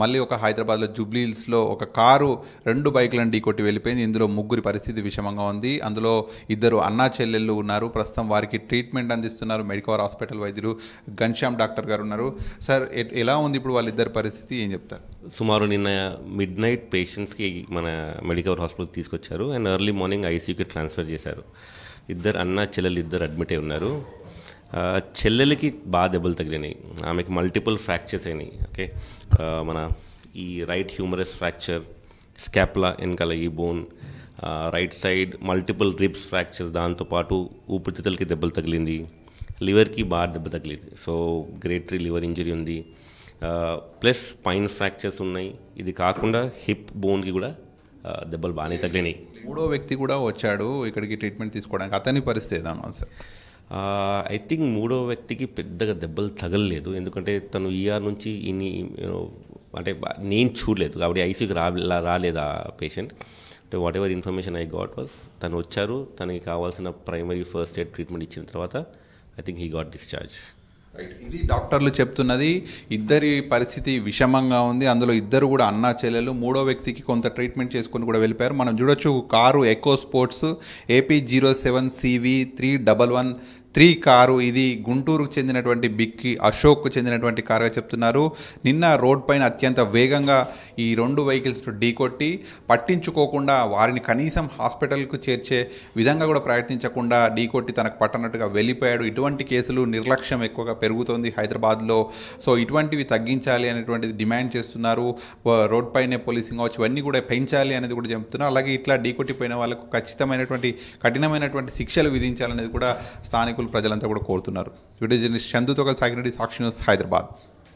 మళ్ళీ ఒక హైదరాబాద్లో జూబ్లీ హిల్స్లో ఒక కారు 2 బైకులను ఢీకొట్టి వెళ్ళిపోయింది. ఇందులో ముగ్గురి పరిస్థితి విషమంగా ఉంది. అందులో ఇద్దరు అన్నా చెల్లెళ్ళు ఉన్నారు. ప్రస్తుతం వారికి ట్రీట్మెంట్ అందిస్తున్నారు మెడికవర్ హాస్పిటల్ వైద్యులు ఘన్శ్యామ్ డాక్టర్ గారు ఉన్నారు. సార్ ఎలా ఉంది ఇప్పుడు వాళ్ళిద్దరి పరిస్థితి, ఏం చెప్తారు? సుమారు నిన్న మిడ్ నైట్ పేషెంట్స్కి మన మెడికవర్ హాస్పిటల్కి తీసుకొచ్చారు అండ్ ఎర్లీ మార్నింగ్ ఐసీయూకి ట్రాన్స్ఫర్ చేశారు. ఇద్దరు అన్న చెల్లెలు ఇద్దరు అడ్మిట్ అయి ఉన్నారు. చెల్లెలకి బాగా దెబ్బలు తగిలినాయి, ఆమెకి మల్టిపుల్ ఫ్రాక్చర్స్ అయినాయి. ఓకే, మన ఈ రైట్ హ్యూమరస్ ఫ్రాక్చర్, స్కాప్లా వెనకాల ఈ bone, right side multiple ribs fractures, దాంతోపాటు ఊపిరితిత్తులకి దెబ్బలు తగిలింది, లివర్కి బాగా దెబ్బ తగిలింది. సో గ్రేడ్ 3 లివర్ ఇంజరీ ఉంది, ప్లస్ స్పైన్ ఫ్రాక్చర్స్ ఉన్నాయి. ఇది కాకుండా హిప్ బోన్కి కూడా దెబ్బలు బాగానే తగిలినాయి. 3వ వ్యక్తి కూడా వచ్చాడు ఇక్కడికి ట్రీట్మెంట్ తీసుకోవడానికి, అతని పరిస్థితి ఏదన్నా సార్? ఐ థింక్ 3వ వ్యక్తికి పెద్దగా దెబ్బలు తగలలేదు, ఎందుకంటే తను ఈఆర్ నుంచి అంటే నేను చూడలేదు కాబట్టి ఐసీయూకి రాలేదు ఆ పేషెంట్. అంటే what ever information I got was తను వచ్చారు, తనకి కావాల్సిన ప్రైమరీ ఫస్ట్ ఎయిడ్ ట్రీట్మెంట్ ఇచ్చిన తర్వాత I think he got discharge. ఇది డాక్టర్లు చెప్తున్నది. ఇద్దరి పరిస్థితి విషమంగా ఉంది. అందులో ఇద్దరు కూడా అన్నా చెల్లెలు. 3వ వ్యక్తికి కొంత ట్రీట్మెంట్ చేసుకొని కూడా వెళ్ళిపోయారు. మనం చూడొచ్చు car echo sports AP07CV3113 car. ఇది గుంటూరుకు చెందినటువంటి బిక్కి అశోక్కు చెందినటువంటి కారుగా చెప్తున్నారు. నిన్న రోడ్ పైన అత్యంత వేగంగా ఈ 2 వెహికల్స్ ఢీకొట్టి పట్టించుకోకుండా వారిని కనీసం హాస్పిటల్కు చేర్చే విధంగా కూడా ప్రయత్నించకుండా ఢీకొట్టి తనకు పట్టనట్టుగా వెళ్ళిపోయాడు. ఇటువంటి కేసులు నిర్లక్ష్యం ఎక్కువగా పెరుగుతోంది హైదరాబాద్లో. సో ఇటువంటివి తగ్గించాలి అనేటువంటిది డిమాండ్ చేస్తున్నారు. రోడ్ పైనే పోలీసింగ్ కావచ్చు, ఇవన్నీ కూడా పెంచాలి అనేది కూడా చెప్తున్నారు. అలాగే ఇట్లా ఢీకొట్టిపోయిన వాళ్ళకు కఠినమైనటువంటి శిక్షలు విధించాలనేది కూడా స్థానికులు ప్రజలంతా కూడా కోరుతున్నారు. వీడియో జర్నలిస్ట్ చందుతో కలిసి సాగిరెడ్డి, సాక్షి న్యూస్, హైదరాబాద్.